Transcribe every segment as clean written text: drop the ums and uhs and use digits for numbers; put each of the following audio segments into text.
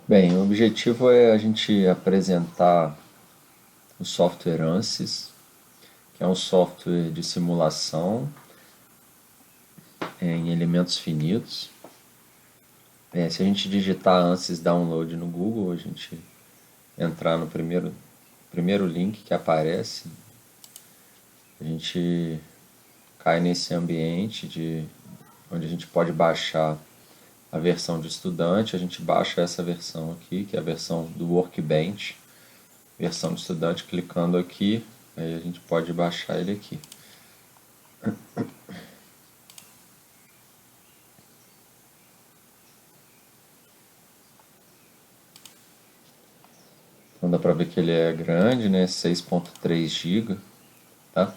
Bem, o objetivo é a gente apresentar o software ANSYS, que é um software de simulação em elementos finitos. Se a gente digitar ANSYS Download no Google, a gente entrar no primeiro link que aparece, a gente cai nesse ambiente onde a gente pode baixar a versão de estudante. A gente baixa essa versão aqui, que é a versão do Workbench, versão de estudante, clicando aqui, aí a gente pode baixar ele aqui. Então dá para ver que ele é grande, né? 6.3 GB, tá?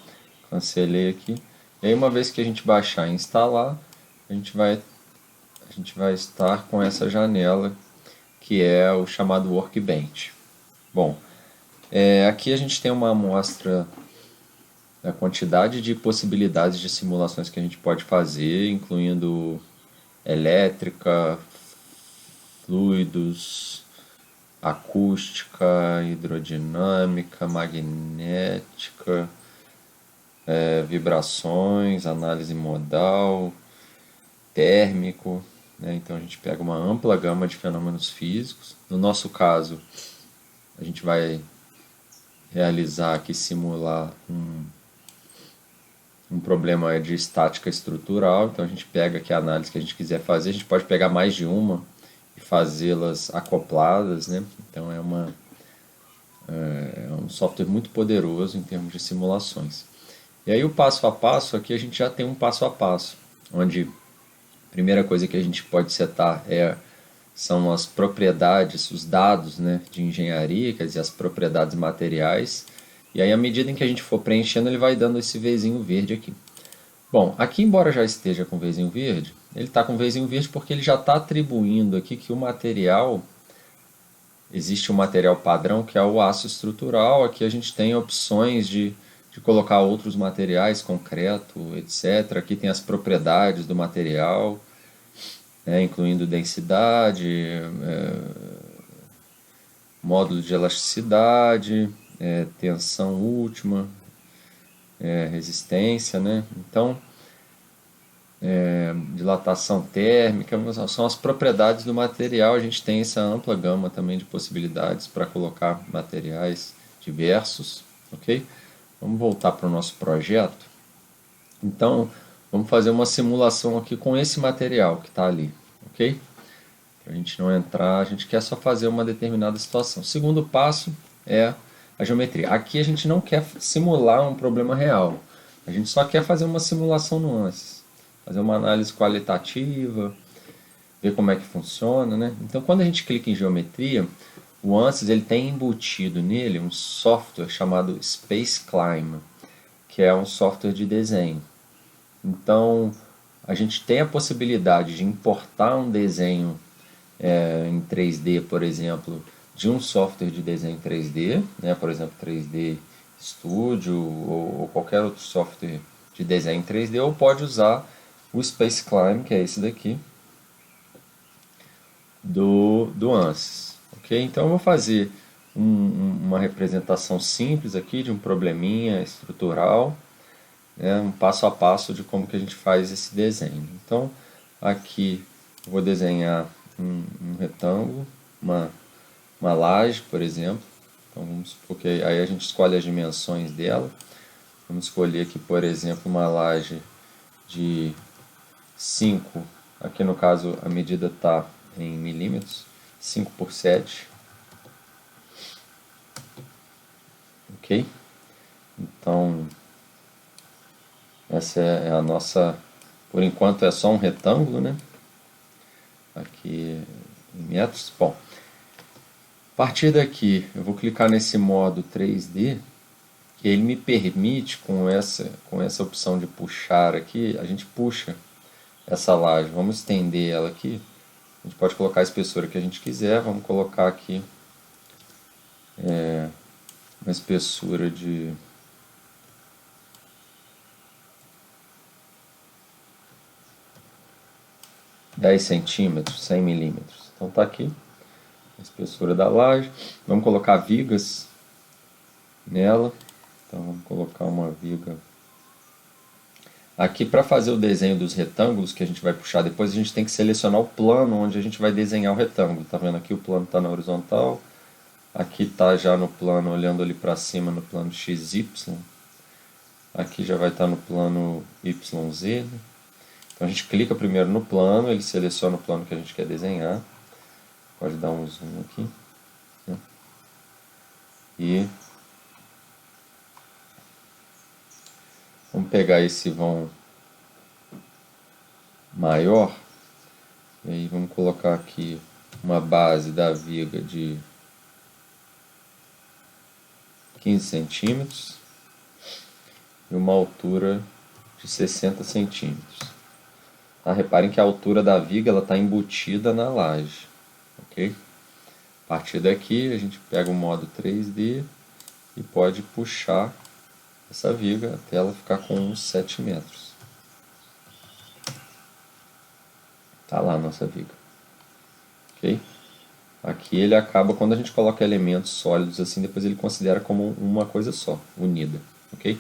Cancelei aqui. E aí uma vez que a gente baixar e instalar, a gente vai estar com essa janela que é o chamado Workbench. Bom, aqui a gente tem uma amostra da quantidade de possibilidades de simulações que a gente pode fazer, incluindo elétrica, fluidos, acústica, hidrodinâmica, magnética, vibrações, análise modal, térmico, né? Então a gente pega uma ampla gama de fenômenos físicos. No nosso caso, a gente vai realizar aqui, simular um problema de estática estrutural. Então a gente pega aqui a análise que a gente quiser fazer, a gente pode pegar mais de uma e fazê-las acopladas, né? Então é um software muito poderoso em termos de simulações. E aí o passo a passo, aqui a gente já tem um passo a passo, onde a primeira coisa que a gente pode setar são as propriedades, os dados, né, de engenharia, quer dizer, as propriedades materiais. E aí, à medida em que a gente for preenchendo, ele vai dando esse Vzinho verde aqui. Bom, aqui, embora já esteja com Vzinho verde, ele está com Vzinho verde porque ele já está atribuindo aqui que o material, existe um material padrão que é o aço estrutural. Aqui a gente tem opções de colocar outros materiais, concreto, etc. Aqui tem as propriedades do material, incluindo densidade, módulo de elasticidade, tensão última, resistência, né? Então, dilatação térmica, são as propriedades do material. A gente tem essa ampla gama também de possibilidades para colocar materiais diversos, ok? Vamos voltar para o nosso projeto. Então, vamos fazer uma simulação aqui com esse material que está ali, ok? Para a gente não entrar, a gente quer só fazer uma determinada situação. O segundo passo é a geometria. Aqui a gente não quer simular um problema real, a gente só quer fazer uma simulação nuances, fazer uma análise qualitativa, ver como é que funciona, né? Então, quando a gente clica em geometria, o ANSYS ele tem embutido nele um software chamado Space Climb, que é um software de desenho. Então, a gente tem a possibilidade de importar um desenho em 3D, por exemplo, de um software de desenho 3D, né? Por exemplo, 3D Studio ou qualquer outro software de desenho 3D, ou pode usar o Space Climb, que é esse daqui, do ANSYS. Ok? Então eu vou fazer uma representação simples aqui de um probleminha estrutural, né? Um passo a passo de como que a gente faz esse desenho. Então aqui eu vou desenhar um retângulo, uma laje, por exemplo. Então vamos supor que aí a gente escolhe as dimensões dela. Vamos escolher aqui, por exemplo, uma laje de 5, aqui no caso a medida está em milímetros, 5 por 7, ok? Então essa é a nossa, por enquanto é só um retângulo, né? Aqui em metros. Bom, a partir daqui eu vou clicar nesse modo 3D, que ele me permite, com essa opção de puxar aqui, a gente puxa essa laje. Vamos estender ela aqui. A gente pode colocar a espessura que a gente quiser. Vamos colocar aqui uma espessura de 10 centímetros, 100 milímetros. Então tá aqui. espessura da laje. Vamos colocar vigas nela. Então vamos colocar uma viga aqui. Para fazer o desenho dos retângulos que a gente vai puxar depois, a gente tem que selecionar o plano onde a gente vai desenhar o retângulo. Tá vendo aqui? O plano está na horizontal, aqui está já no plano, olhando ali para cima, no plano XY, aqui já vai estar no plano YZ, né? Então a gente clica primeiro no plano, ele seleciona o plano que a gente quer desenhar, pode dar um zoom aqui, né? E vamos pegar esse vão maior, e aí vamos colocar aqui uma base da viga de 15 centímetros e uma altura de 60 centímetros. Tá? Reparem que a altura da viga está embutida na laje. Ok? A partir daqui a gente pega o modo 3D e pode puxar essa viga até ela ficar com uns 7 metros. Tá lá a nossa viga. Ok? Aqui ele acaba, quando a gente coloca elementos sólidos assim, depois ele considera como uma coisa só, unida. Ok?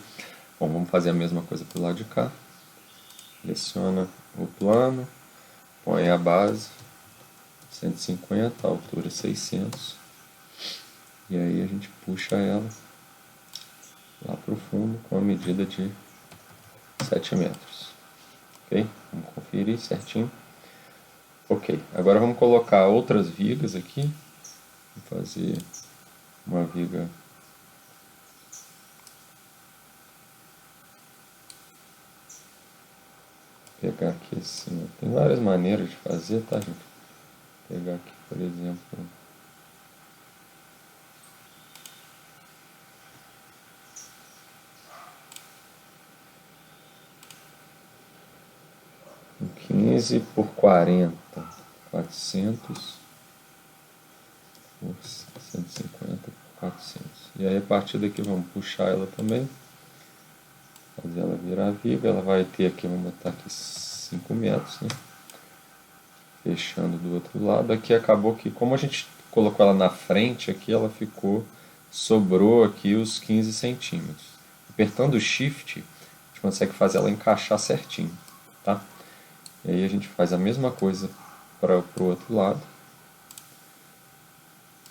Bom, vamos fazer a mesma coisa para o lado de cá. Seleciona o plano, põe a base 150, a altura 600, e aí a gente puxa ela lá para o fundo com a medida de 7 metros. Ok? Vamos conferir certinho. Ok, agora vamos colocar outras vigas aqui. Vou fazer uma viga pegar aqui assim, tem várias maneiras de fazer, tá, gente? Vou pegar aqui, por exemplo, um 15 por 40, 400 por 150 por 400. E aí a partir daqui vamos puxar ela também, fazer ela virar viga. Ela vai ter aqui, vamos botar aqui 5 metros, né? Fechando do outro lado. Aqui acabou que, como a gente colocou ela na frente, aqui ela ficou, sobrou aqui os 15 centímetros. Apertando o Shift, a gente consegue fazer ela encaixar certinho, tá? E aí a gente faz a mesma coisa para o outro lado.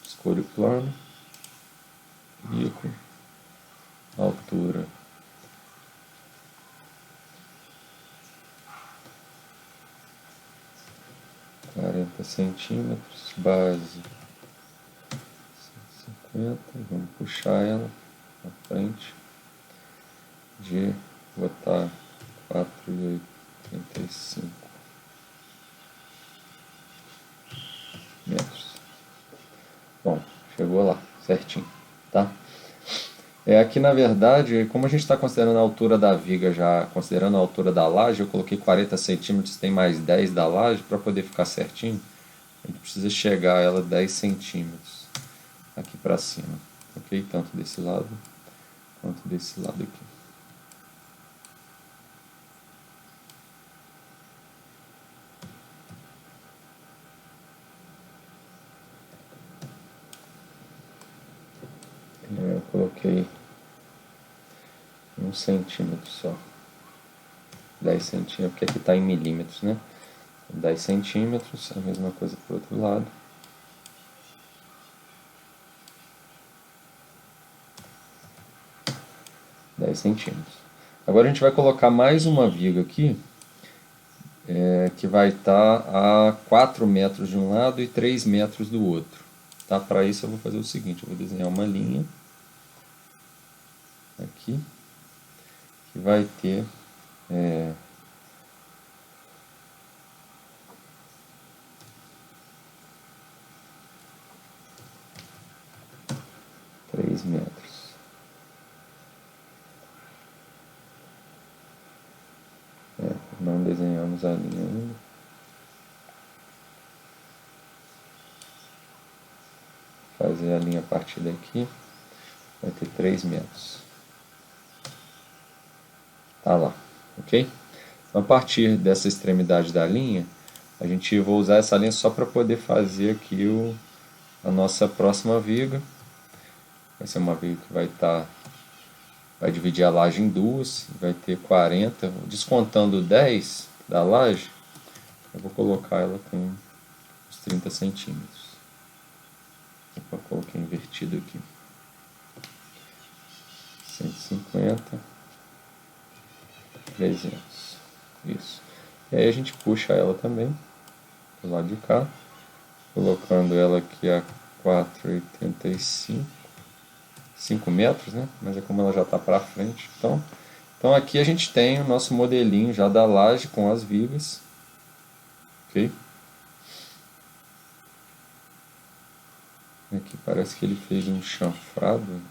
Escolho o plano, ícone, altura 40 centímetros, base 150, vamos puxar ela na frente de botar 4,85 metros. Bom, chegou lá, certinho, tá? Aqui na verdade, como a gente está considerando a altura da viga já, considerando a altura da laje, eu coloquei 40 centímetros, tem mais 10 da laje, para poder ficar certinho, a gente precisa chegar a ela 10 centímetros aqui para cima, ok? Tanto desse lado quanto desse lado aqui. Eu coloquei 1 centímetro só, 10 centímetros, porque aqui está em milímetros, né? 10 centímetros, a mesma coisa para o outro lado. Centímetros. Agora a gente vai colocar mais uma viga aqui, que vai estar a 4 metros de um lado e 3 metros do outro. Tá? Para isso eu vou fazer o seguinte, eu vou desenhar uma linha aqui, que vai ter 3 metros. Não desenhamos a linha ainda. Fazer a linha a partir daqui, vai ter 3 metros. Tá lá, ok? Então, a partir dessa extremidade da linha, a gente vai usar essa linha só para poder fazer aqui a nossa próxima viga. Vai ser uma viga que vai dividir a laje em duas, vai ter 40, descontando 10 da laje, eu vou colocar ela com os 30 centímetros. Opa, coloquei invertido aqui. 150, 300, isso. E aí a gente puxa ela também, do lado de cá, colocando ela aqui a 4,85, 5 metros, né? Mas é como ela já está para frente. Então aqui a gente tem o nosso modelinho já da laje com as vigas, ok? Aqui parece que ele fez um chanfrado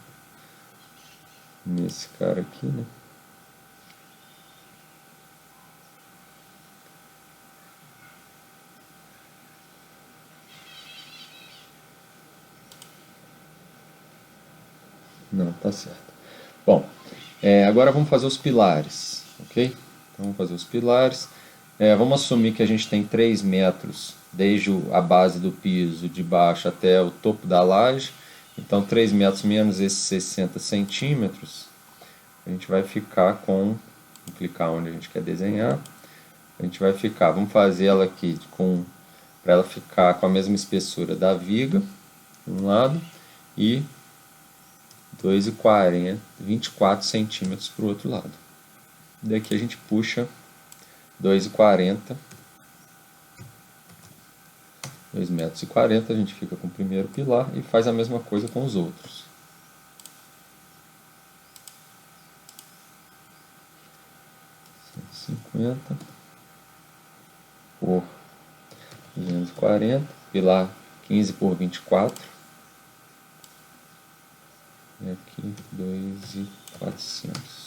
nesse cara aqui, né? Não, tá certo. Bom, agora vamos fazer os pilares, ok? Então vamos fazer os pilares. Vamos assumir que a gente tem 3 metros desde a base do piso de baixo até o topo da laje. Então 3 metros menos esses 60 centímetros, a gente vai ficar com, vou clicar onde a gente quer desenhar, a gente vai ficar, vamos fazer ela aqui para ela ficar com a mesma espessura da viga, de um lado, e 2,40, 24 centímetros para o outro lado. Daqui a gente puxa 2,40, 2,40 metros, a gente fica com o primeiro pilar e faz a mesma coisa com os outros. Por 240, pilar 15 por 24, e aqui 2.400.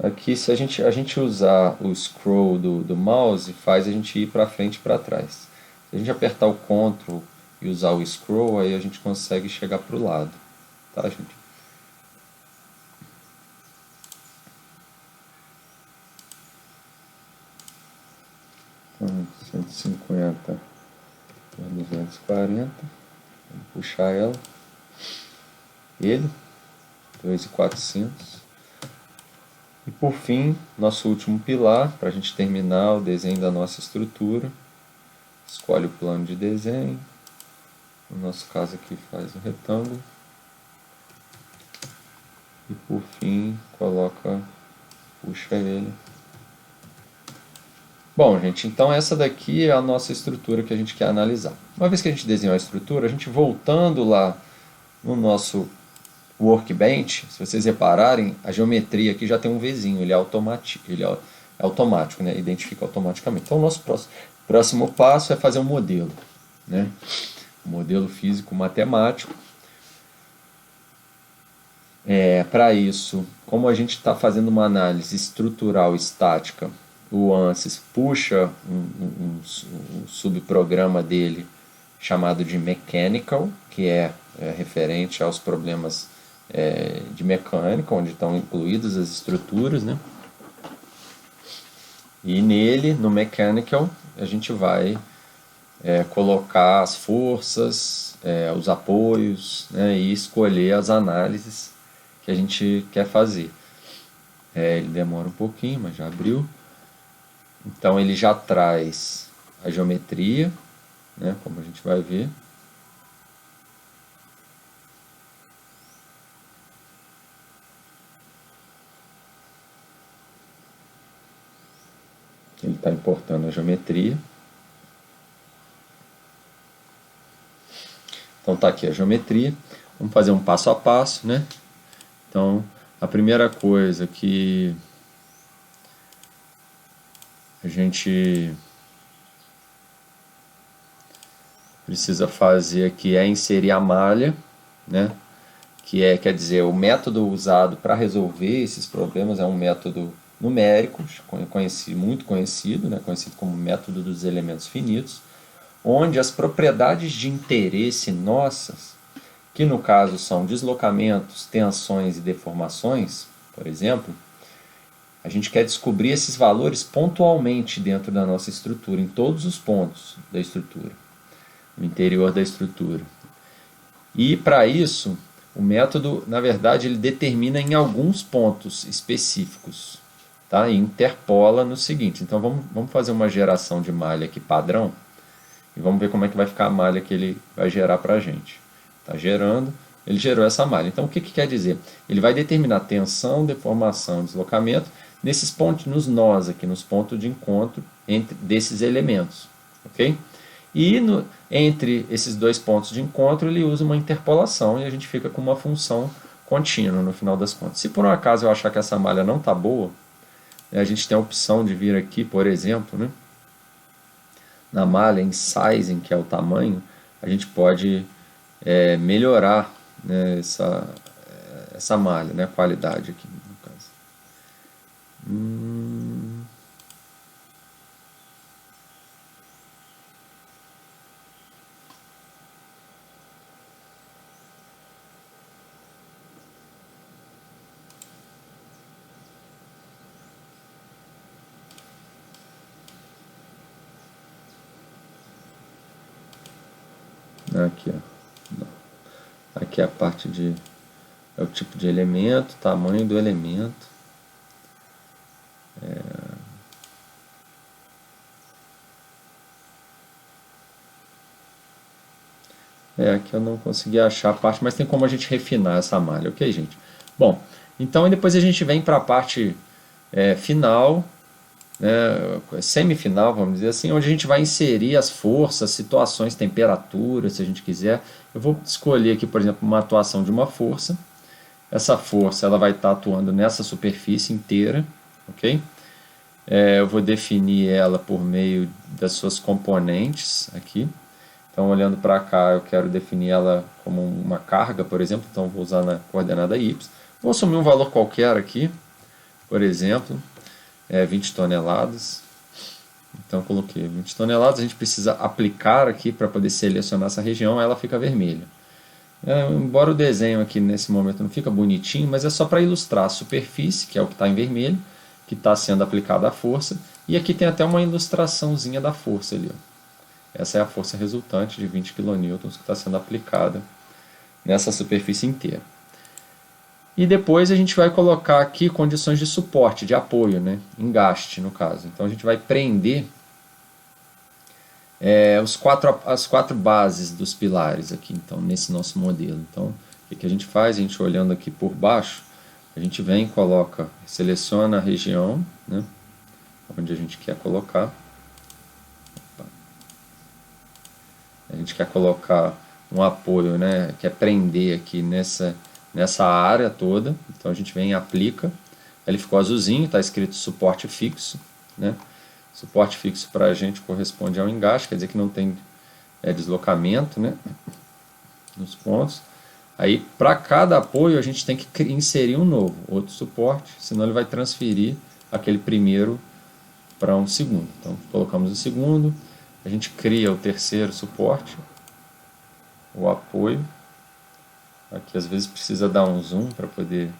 Aqui, se a gente usar o scroll do mouse, faz a gente ir para frente e para trás. Se a gente apertar o Ctrl e usar o scroll, aí a gente consegue chegar para o lado, tá, gente? Então, 150 por 240, vamos puxar ela, ele, 2.400. E por fim, nosso último pilar, para a gente terminar o desenho da nossa estrutura, escolhe o plano de desenho, no nosso caso aqui faz um retângulo, e por fim puxa ele. Bom, gente, então essa daqui é a nossa estrutura que a gente quer analisar. Uma vez que a gente desenhou a estrutura, a gente voltando lá no nosso Workbench, se vocês repararem, a geometria aqui já tem um Vzinho, ele é automático, né? Identifica automaticamente. Então o nosso próximo passo é fazer um modelo, né? Um modelo físico matemático. Para isso, como a gente está fazendo uma análise estrutural estática, o ANSYS puxa um subprograma dele chamado de Mechanical, que é referente aos problemas de mecânica, onde estão incluídas as estruturas, né? E nele, no Mechanical, a gente vai colocar as forças, os apoios, né? E escolher as análises que a gente quer fazer. Ele demora um pouquinho, mas já abriu. Então ele já traz a geometria, né? Como a gente vai ver. Ele está importando a geometria. Então está aqui a geometria. Vamos fazer um passo a passo, né? Então, a primeira coisa que a gente precisa fazer aqui é inserir a malha, né? Quer dizer, o método usado para resolver esses problemas é um método numérico, muito conhecido, né? Conhecido como método dos elementos finitos, onde as propriedades de interesse nossas, que no caso são deslocamentos, tensões e deformações, por exemplo, A gente quer descobrir esses valores pontualmente dentro da nossa estrutura, em todos os pontos da estrutura, no interior da estrutura. E para isso, o método, na verdade, ele determina em alguns pontos específicos, tá? E interpola no seguinte. Então vamos fazer uma geração de malha aqui padrão e vamos ver como é que vai ficar a malha que ele vai gerar para a gente. Está gerando, ele gerou essa malha. Então o que quer dizer? Ele vai determinar tensão, deformação, deslocamento nesses pontos, nos nós aqui, nos pontos de encontro desses elementos, ok? E entre esses dois pontos de encontro ele usa uma interpolação e a gente fica com uma função contínua no final das contas. Se por um acaso eu achar que essa malha não está boa, a gente tem a opção de vir aqui, por exemplo, né, na malha em sizing, que é o tamanho, a gente pode melhorar, né, essa malha, né, a qualidade aqui no caso. Aqui, ó. Aqui é a parte de... é o tipo de elemento, tamanho do elemento. Aqui eu não consegui achar a parte, mas tem como a gente refinar essa malha, ok, gente? Bom, então depois a gente vem para a parte final, né, semifinal, vamos dizer assim, onde a gente vai inserir as forças, situações, temperaturas, se a gente quiser. Eu vou escolher aqui, por exemplo, uma atuação de uma força. Essa força ela vai estar atuando nessa superfície inteira, ok? Eu vou definir ela por meio das suas componentes aqui. Então, olhando para cá, eu quero definir ela como uma carga, por exemplo. Então, vou usar na coordenada y. Vou assumir um valor qualquer aqui, por exemplo, 20 toneladas. Então, coloquei 20 toneladas. A gente precisa aplicar aqui para poder selecionar essa região, ela fica vermelha. Embora o desenho aqui nesse momento não fica bonitinho, mas é só para ilustrar a superfície, que é o que está em vermelho, que está sendo aplicada a força. E aqui tem até uma ilustraçãozinha da força ali, ó. Essa é a força resultante de 20 kN que está sendo aplicada nessa superfície inteira. E depois a gente vai colocar aqui condições de suporte, de apoio, né? Engaste no caso. Então a gente vai prender as quatro bases dos pilares aqui, então, nesse nosso modelo. Então o que a gente faz? A gente olhando aqui por baixo, a gente vem, coloca, seleciona a região, né? Onde a gente quer colocar. A gente quer colocar um apoio, né, quer prender aqui nessa área toda. Então a gente vem e aplica. Ele ficou azulzinho, está escrito suporte fixo, né? Suporte fixo para a gente corresponde ao engaste, quer dizer que não tem deslocamento, né, nos pontos. Aí para cada apoio a gente tem que inserir um novo, outro suporte, senão ele vai transferir aquele primeiro para um segundo. Então colocamos o segundo. A gente cria o terceiro suporte, o apoio. Aqui às vezes precisa dar um zoom para poder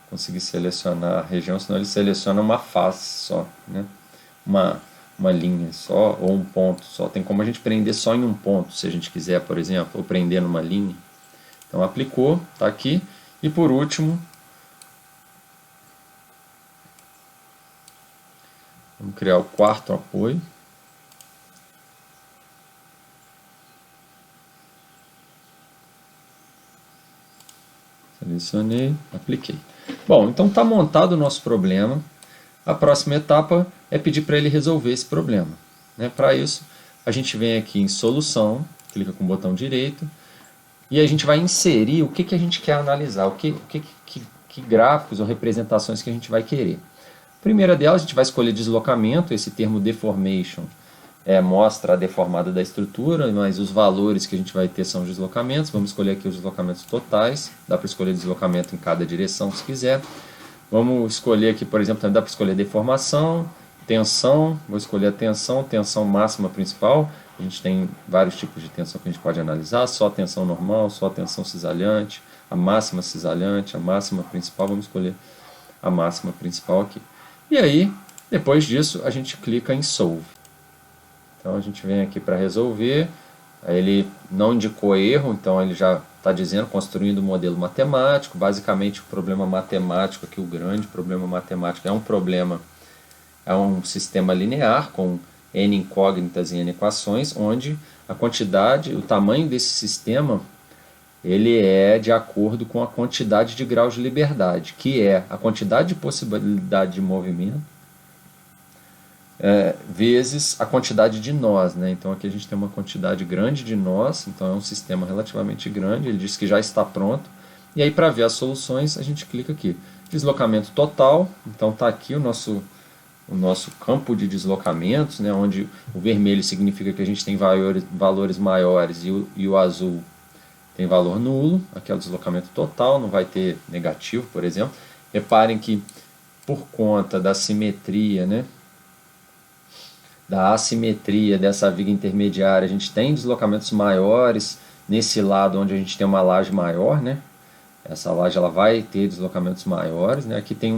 conseguir selecionar a região, senão ele seleciona uma face só, né? Uma linha só ou um ponto só. Tem como a gente prender só em um ponto, se a gente quiser, por exemplo, ou prender numa linha. Então aplicou, está aqui. E por último, vamos criar o quarto apoio. Selecionei, apliquei. Bom, então está montado o nosso problema. A próxima etapa é pedir para ele resolver esse problema, né? Para isso, a gente vem aqui em solução, clica com o botão direito, e a gente vai inserir o que a gente quer analisar, que gráficos ou representações que a gente vai querer. A primeira delas, a gente vai escolher deslocamento. Esse termo deformation mostra a deformada da estrutura, mas os valores que a gente vai ter são os deslocamentos. Vamos escolher aqui os deslocamentos totais. Dá para escolher deslocamento em cada direção se quiser. Vamos escolher aqui, por exemplo, dá para escolher deformação, tensão. Vou escolher a tensão, tensão máxima principal. A gente tem vários tipos de tensão que a gente pode analisar. Só tensão normal, só tensão cisalhante, a máxima cisalhante, a máxima principal. Vamos escolher a máxima principal aqui. E aí, depois disso, a gente clica em Solve. Então a gente vem aqui para resolver. Aí ele não indicou erro, então ele já está dizendo construindo um modelo matemático. Basicamente o problema matemático aqui, o grande problema matemático, é um sistema linear com n incógnitas e n equações, onde a quantidade, o tamanho desse sistema, ele é de acordo com a quantidade de graus de liberdade, que é a quantidade de possibilidade de movimento vezes a quantidade de nós, né? Então aqui a gente tem uma quantidade grande de nós, então é um sistema relativamente grande, ele diz que já está pronto. E aí para ver as soluções a gente clica aqui, deslocamento total, então está aqui o nosso campo de deslocamentos, né? Onde o vermelho significa que a gente tem valores maiores e o azul tem valor nulo, aqui é o deslocamento total, não vai ter negativo, por exemplo. Reparem que por conta da simetria, né? Da assimetria dessa viga intermediária, a gente tem deslocamentos maiores nesse lado onde a gente tem uma laje maior, né? Essa laje ela vai ter deslocamentos maiores, né? Aqui tem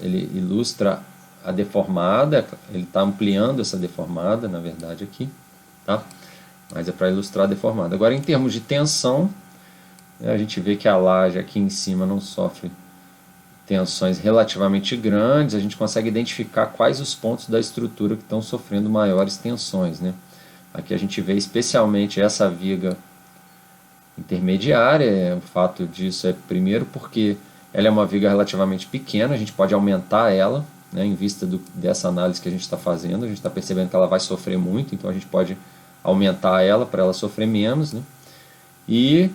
ele ilustra a deformada, ele está ampliando essa deformada, na verdade aqui, tá? Mas é para ilustrar a deformada. Agora, em termos de tensão, né, a gente vê que a laje aqui em cima não sofre tensões relativamente grandes, a gente consegue identificar quais os pontos da estrutura que estão sofrendo maiores tensões, né? Aqui a gente vê especialmente essa viga intermediária, o fato disso é primeiro porque ela é uma viga relativamente pequena, a gente pode aumentar ela, né, em vista dessa análise que a gente está fazendo, a gente está percebendo que ela vai sofrer muito, então a gente pode aumentar ela para ela sofrer menos, né? E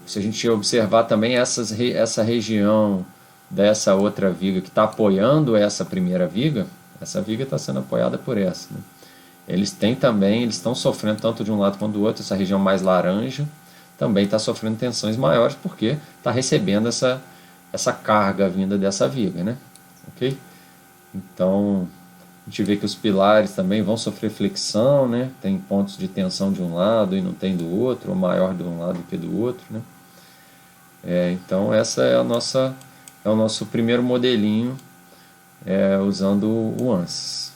se a gente observar também essa região dessa outra viga que está apoiando essa primeira viga, essa viga está sendo apoiada por essa, né? Eles estão sofrendo tanto de um lado quanto do outro, essa região mais laranja também está sofrendo tensões maiores porque está recebendo essa carga vinda dessa viga, né? Ok? Então, a gente vê que os pilares também vão sofrer flexão, né? Tem pontos de tensão de um lado e não tem do outro, ou maior de um lado que do outro, né? Então essa é é o nosso primeiro modelinho usando o ANSYS.